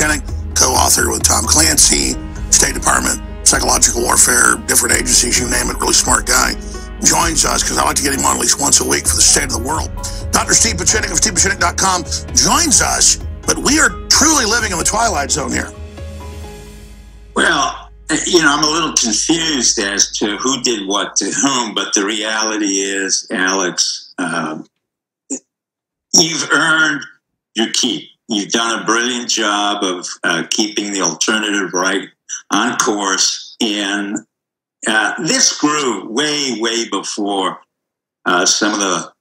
Pieczenik, co-author with Tom Clancy, State Department, psychological warfare, different agencies, you name it, really smart guy, joins us because I like to get him on at least once a week for the state of the world. Dr. Steve Pieczenik of StevePieczenik.com joins us, but we are truly living in the twilight zone here. Well, I'm a little confused as to who did what to whom, but the reality is, Alex, you've earned your keep. You've done a brilliant job of keeping the alternative right on course. And this grew way, way before some of the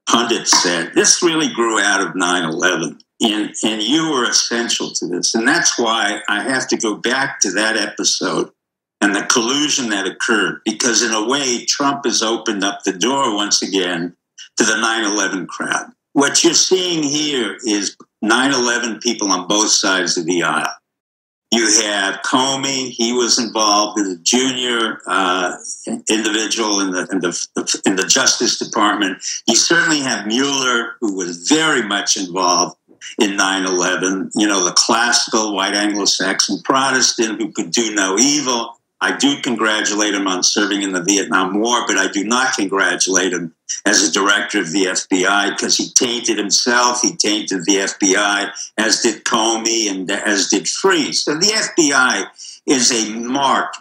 pundits said. This really grew out of 9/11. And you were essential to this. And that's why I have to go back to that episode and the collusion that occurred. Because in a way, Trump has opened up the door once again to the 9/11 crowd. What you're seeing here is 9/11 people on both sides of the aisle. You have Comey; he was involved as a junior individual in the Justice Department. You certainly have Mueller, who was very much involved in 9/11. The classical white Anglo-Saxon Protestant who could do no evil. I do congratulate him on serving in the Vietnam War, but I do not congratulate him as a director of the FBI because he tainted himself, he tainted the FBI, as did Comey and as did Freeze. So the FBI is a marked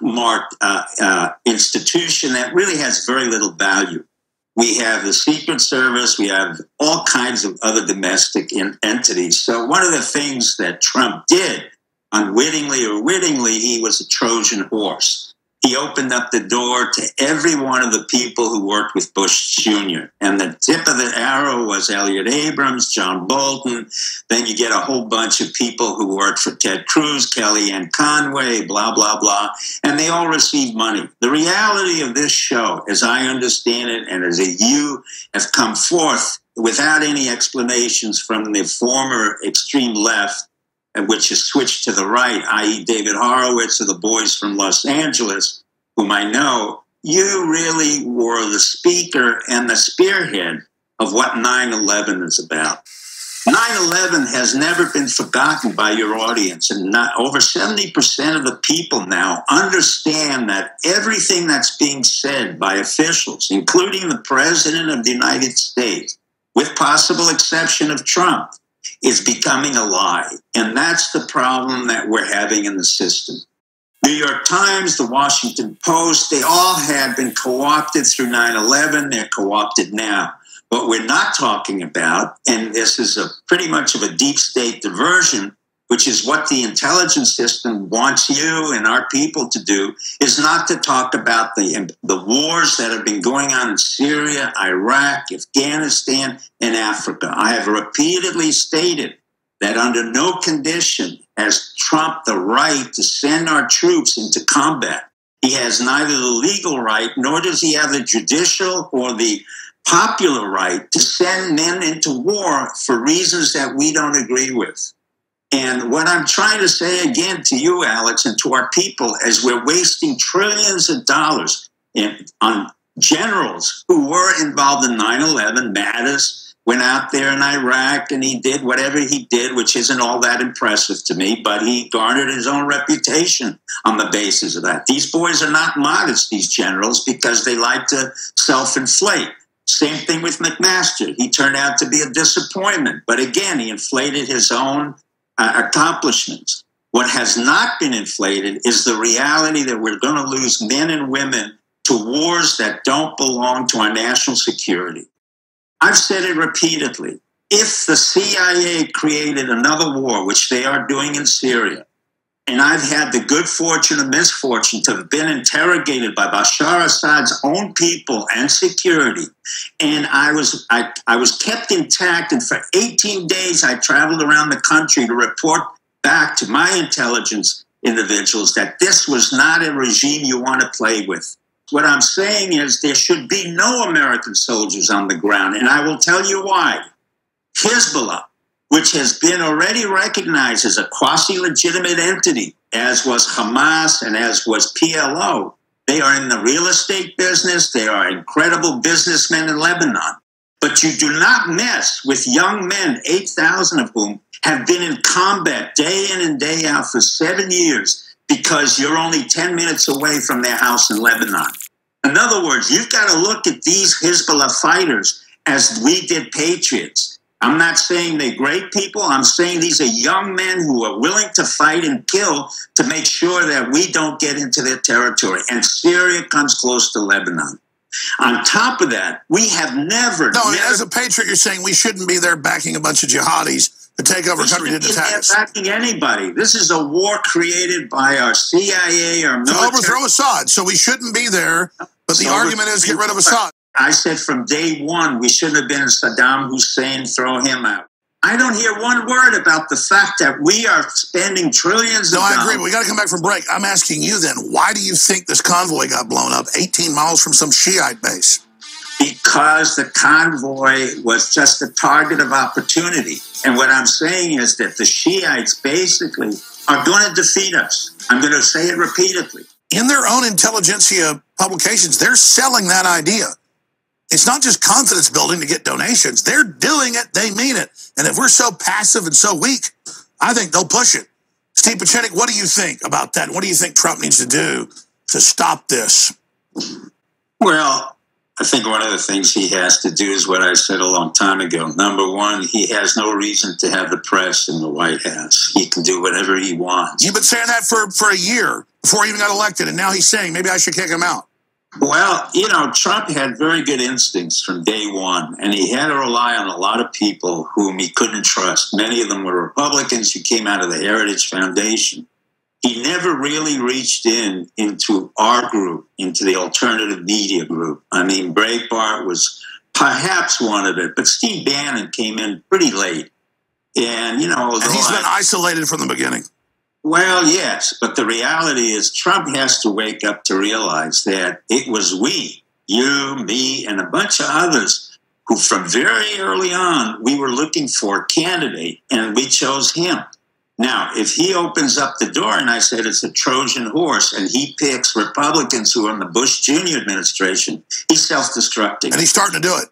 institution that really has very little value. We have the Secret Service. We have all kinds of other domestic entities. So one of the things that Trump did, unwittingly or wittingly, he was a Trojan horse. He opened up the door to every one of the people who worked with Bush Jr. And the tip of the arrow was Elliot Abrams, John Bolton. Then you get a whole bunch of people who worked for Ted Cruz, Kellyanne Conway, blah, blah, blah. And they all received money. The reality of this show, as I understand it, and as you have come forth without any explanations from the former extreme left, which has switched to the right, i.e. David Horowitz or the boys from Los Angeles, whom I know, you really were the speaker and the spearhead of what 9/11 is about. 9/11 has never been forgotten by your audience, and over 70% of the people now understand that everything that's being said by officials, including the President of the United States, with possible exception of Trump, is becoming a lie. And that's the problem that we're having in the system. New York Times, the Washington Post, they all had been co-opted through 9/11. They're co-opted now. What we're not talking about, and this is pretty much of a deep state diversion, which is what the intelligence system wants you and our people to do, is not to talk about the wars that have been going on in Syria, Iraq, Afghanistan, and Africa. I have repeatedly stated that under no condition has Trump the right to send our troops into combat. He has neither the legal right, nor does he have the judicial or the popular right to send men into war for reasons that we don't agree with. And what I'm trying to say again to you, Alex, and to our people, is we're wasting trillions of dollars on generals who were involved in 9/11. Mattis went out there in Iraq and he did whatever he did, which isn't all that impressive to me, but he garnered his own reputation on the basis of that. These boys are not modest, these generals, because they like to self-inflate. Same thing with McMaster. He turned out to be a disappointment. But again, he inflated his own accomplishments. What has not been inflated is the reality that we're going to lose men and women to wars that don't belong to our national security. I've said it repeatedly. If the CIA created another war, which they are doing in Syria, and I've had the good fortune and misfortune to have been interrogated by Bashar Assad's own people and security, and I was kept intact, and for 18 days I traveled around the country to report back to my intelligence individuals that this was not a regime you want to play with. What I'm saying is there should be no American soldiers on the ground, and I will tell you why. Hezbollah, which has been already recognized as a quasi-legitimate entity, as was Hamas and as was PLO. They are in the real estate business. They are incredible businessmen in Lebanon. But you do not mess with young men, 8,000 of whom have been in combat day in and day out for 7 years because you're only 10 minutes away from their house in Lebanon. In other words, you've got to look at these Hezbollah fighters as we did patriots. I'm not saying they're great people. I'm saying these are young men who are willing to fight and kill to make sure that we don't get into their territory. And Syria comes close to Lebanon. On top of that, we have never... No, as a patriot, you're saying we shouldn't be there backing a bunch of jihadis to take over a country that attack us. Backing anybody. This is a war created by our CIA, our military... To overthrow Assad, so we shouldn't be there, but the argument is get rid of Assad. I said from day one, we shouldn't have been Saddam Hussein, throw him out. I don't hear one word about the fact that we are spending trillions of dollars. No, I agree. We got to come back from break. I'm asking you then, why do you think this convoy got blown up 18 miles from some Shiite base? Because the convoy was just a target of opportunity. And what I'm saying is that the Shiites basically are going to defeat us. I'm going to say it repeatedly. In their own intelligentsia publications, they're selling that idea. It's not just confidence building to get donations. They're doing it. They mean it. And if we're so passive and so weak, I think they'll push it. Steve Pieczenik, what do you think about that? What do you think Trump needs to do to stop this? Well, I think one of the things he has to do is what I said a long time ago. Number one, he has no reason to have the press in the White House. He can do whatever he wants. You've been saying that for a year before he even got elected, and now he's saying maybe I should kick him out. Well, you know, Trump had very good instincts from day one, and he had to rely on a lot of people whom he couldn't trust. Many of them were Republicans who came out of the Heritage Foundation. He never really reached into our group, into the alternative media group. I mean, Breitbart was perhaps one of it, but Steve Bannon came in pretty late. And, you know... And he's been isolated from the beginning. Well, yes, but the reality is Trump has to wake up to realize that it was we, you, me, and a bunch of others who from very early on, we were looking for a candidate, and we chose him. Now, if he opens up the door, and I said it's a Trojan horse, and he picks Republicans who are in the Bush Jr. administration, he's self-destructing. And he's starting to do it.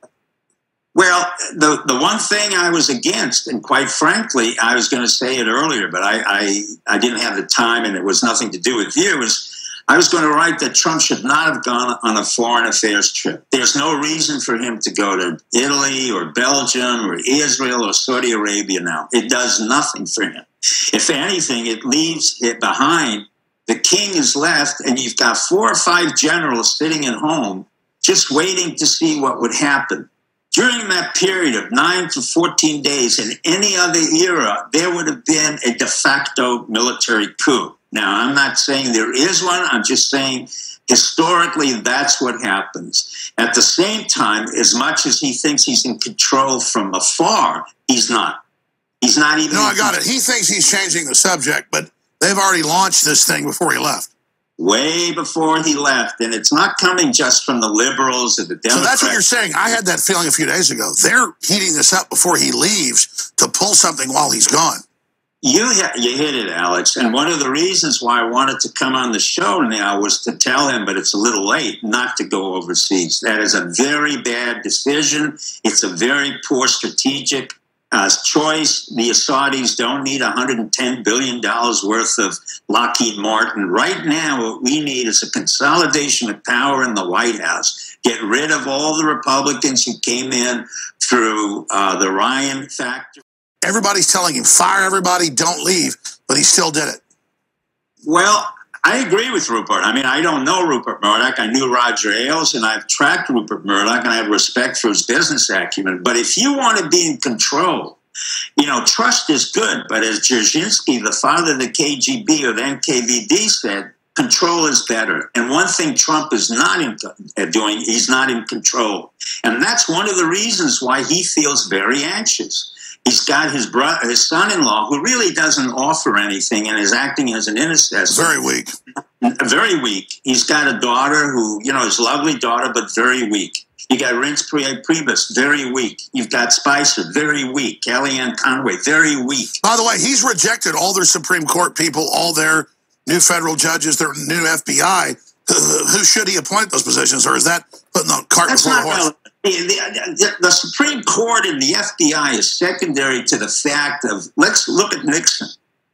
Well, the one thing I was against, and quite frankly, I was going to say it earlier, but I didn't have the time, and it was nothing to do with you, was I was going to write that Trump should not have gone on a foreign affairs trip. There's no reason for him to go to Italy or Belgium or Israel or Saudi Arabia now. It does nothing for him. If anything, it leaves it behind. The king is left, and you've got 4 or 5 generals sitting at home just waiting to see what would happen. During that period of 9 to 14 days in any other era, there would have been a de facto military coup. Now, I'm not saying there is one. I'm just saying historically that's what happens. At the same time, as much as he thinks he's in control from afar, he's not. He's not even... No, I got it. He thinks he's changing the subject, but they've already launched this thing before he left. Way before he left, and it's not coming just from the liberals or the Democrats. So that's what you're saying. I had that feeling a few days ago. They're heating this up before he leaves to pull something while he's gone. You hit it, Alex. And one of the reasons why I wanted to come on the show now was to tell him, but it's a little late, not to go overseas. That is a very bad decision. It's a very poor strategic choice. The Saudis don't need $110 billion worth of Lockheed Martin. Right now, what we need is a consolidation of power in the White House. Get rid of all the Republicans who came in through the Ryan factor. Everybody's telling him, fire everybody, don't leave, but he still did it. Well, I agree with Rupert. I mean, I don't know Rupert Murdoch. I knew Roger Ailes, and I've tracked Rupert Murdoch, and I have respect for his business acumen. But if you want to be in control, you know, trust is good. But as Dzerzhinsky, the father of the KGB or the NKVD said, control is better. And one thing Trump is not doing, he's not in control. And that's one of the reasons why he feels very anxious. He's got his son-in-law, who really doesn't offer anything and is acting as an intercessor. Very weak. Very weak. He's got a daughter who, you know, is a lovely daughter, but very weak. You got Reince Priebus, very weak. You've got Spicer, very weak. Kellyanne Conway, very weak. By the way, he's rejected all their Supreme Court people, all their new federal judges, their new FBI. Who should he appoint those positions, or is that putting the cart before the horse? The Supreme Court and the FBI is secondary to the fact of, let's look at Nixon.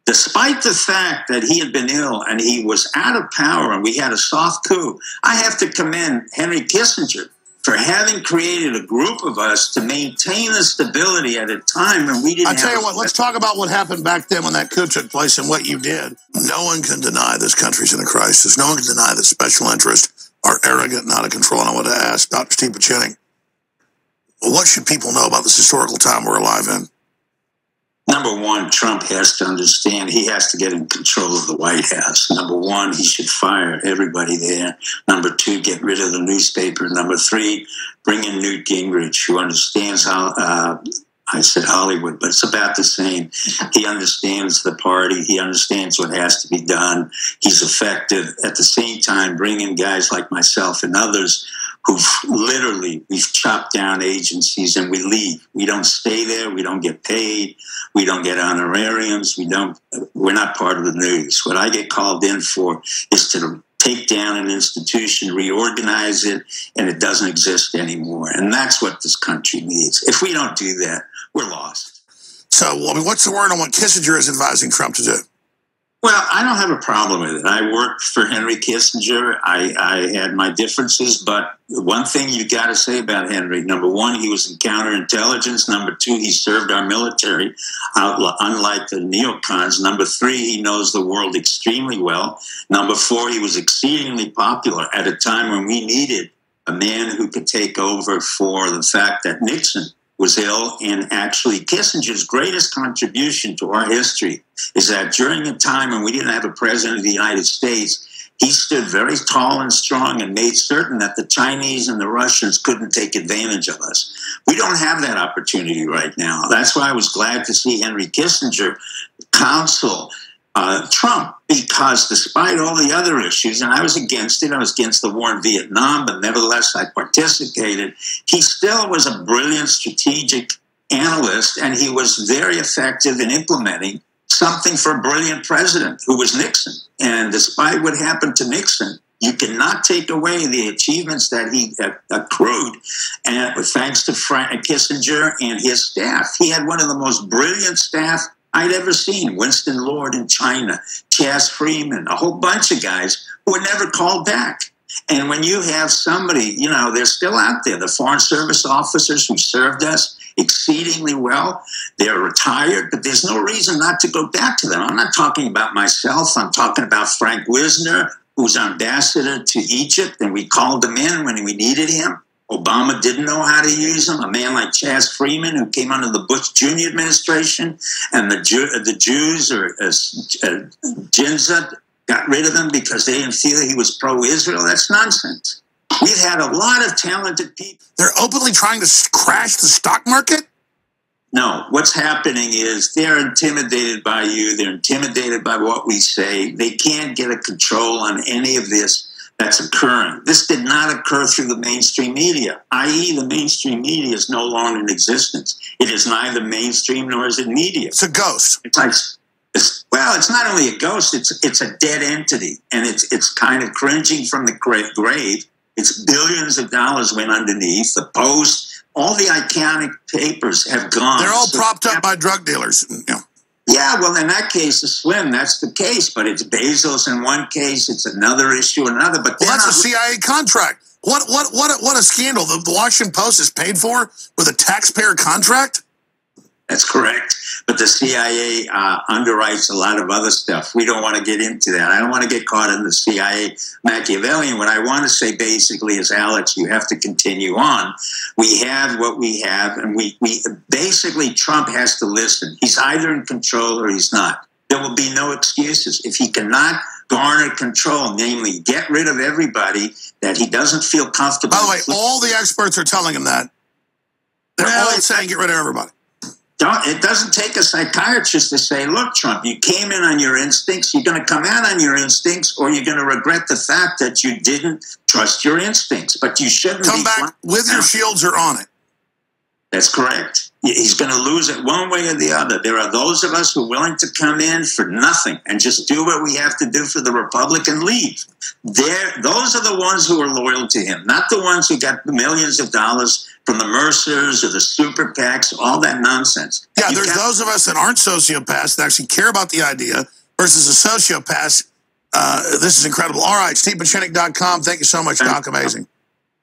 Despite the fact that he had been ill and he was out of power and we had a soft coup, I have to commend Henry Kissinger for having created a group of us to maintain the stability at a time when we didn't I'll tell you what, let's talk about what happened back then when that coup took place and what you did. No one can deny this country's in a crisis. No one can deny that special interests are arrogant and out of control. And I want to ask Dr. Steve Pieczenik, what should people know about this historical time we're alive in? Number one, Trump has to understand he has to get in control of the White House. Number one, he should fire everybody there. Number two, get rid of the newspaper. Number three, bring in Newt Gingrich, who understands how, I said Hollywood, but it's about the same. He understands the party. He understands what has to be done. He's effective. At the same time, bring in guys like myself and others we've chopped down agencies and we leave. We don't stay there. We don't get paid. We don't get honorariums. We're not part of the news. What I get called in for is to take down an institution, reorganize it, and it doesn't exist anymore. And that's what this country needs. If we don't do that, we're lost. So, I mean, what's the word on what Kissinger is advising Trump to do? Well, I don't have a problem with it. I worked for Henry Kissinger. I had my differences, but one thing you got to say about Henry, number one, he was in counterintelligence. Number two, he served our military, unlike the neocons. Number three, he knows the world extremely well. Number four, he was exceedingly popular at a time when we needed a man who could take over for the fact that Nixon was ill. And actually, Kissinger's greatest contribution to our history is that during a time when we didn't have a president of the United States, he stood very tall and strong and made certain that the Chinese and the Russians couldn't take advantage of us. We don't have that opportunity right now. That's why I was glad to see Henry Kissinger counsel Trump, because despite all the other issues, and I was against it, I was against the war in Vietnam, but nevertheless I participated, he still was a brilliant strategic analyst, and he was very effective in implementing something for a brilliant president who was Nixon. And despite what happened to Nixon, you cannot take away the achievements that he accrued, and thanks to Frank Kissinger and his staff. He had one of the most brilliant staff I'd ever seen. Winston Lord in China, Chas Freeman, a whole bunch of guys who were never called back. And when you have somebody, you know, they're still out there, the Foreign Service officers who served us exceedingly well, they're retired, but there's no reason not to go back to them. I'm not talking about myself. I'm talking about Frank Wisner, who was ambassador to Egypt, and we called him in when we needed him. Obama didn't know how to use him. A man like Chas Freeman, who came under the Bush Jr. administration, and the Jews, or Ginza, got rid of him because they didn't feel he was pro-Israel. That's nonsense. We've had a lot of talented people. They're openly trying to crash the stock market? No, what's happening is they're intimidated by you. They're intimidated by what we say. They can't get a control on any of this that's occurring. This did not occur through the mainstream media, i.e. the mainstream media is no longer in existence. It is neither mainstream nor is it media. It's a ghost. Well, it's not only a ghost, it's a dead entity, and it's kind of cringing from the grave. It's billions of dollars went underneath. The Post, all the iconic papers have gone. They're all propped up by drug dealers. You know. Yeah, well, in that case, it's slim. That's the case. But it's Bezos in one case. It's another issue, another. But that's a CIA contract. What a scandal. The Washington Post is paid for with a taxpayer contract? That's correct. But the CIA underwrites a lot of other stuff. We don't want to get into that. I don't want to get caught in the CIA Machiavellian. What I want to say basically is, Alex, you have to continue on. We have what we have, and we basically, Trump has to listen. He's either in control or he's not. There will be no excuses. If he cannot garner control, namely get rid of everybody that he doesn't feel comfortable. By the way, all the experts are telling him that. They're all saying get rid of everybody. It doesn't take a psychiatrist to say, look, Trump, you came in on your instincts. You're going to come out on your instincts, or you're going to regret the fact that you didn't trust your instincts. But you shouldn't come back with your shields or on it. That's correct. He's going to lose it one way or the other. There are those of us who are willing to come in for nothing and just do what we have to do for the Republic and leave. Those are the ones who are loyal to him, not the ones who got millions of dollars from the Mercers or the super PACs, all that nonsense. Yeah, there's those of us that aren't sociopaths that actually care about the idea versus a sociopath. This is incredible. All right, StevePieczenik.com. Thank you so much, Doc. Amazing.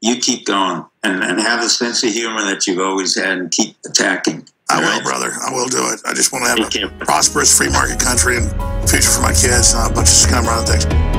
You keep going and have the sense of humor that you've always had and keep attacking. I will, brother. I will do it. I just want to have a prosperous free market country and future for my kids, not a bunch of scum running things.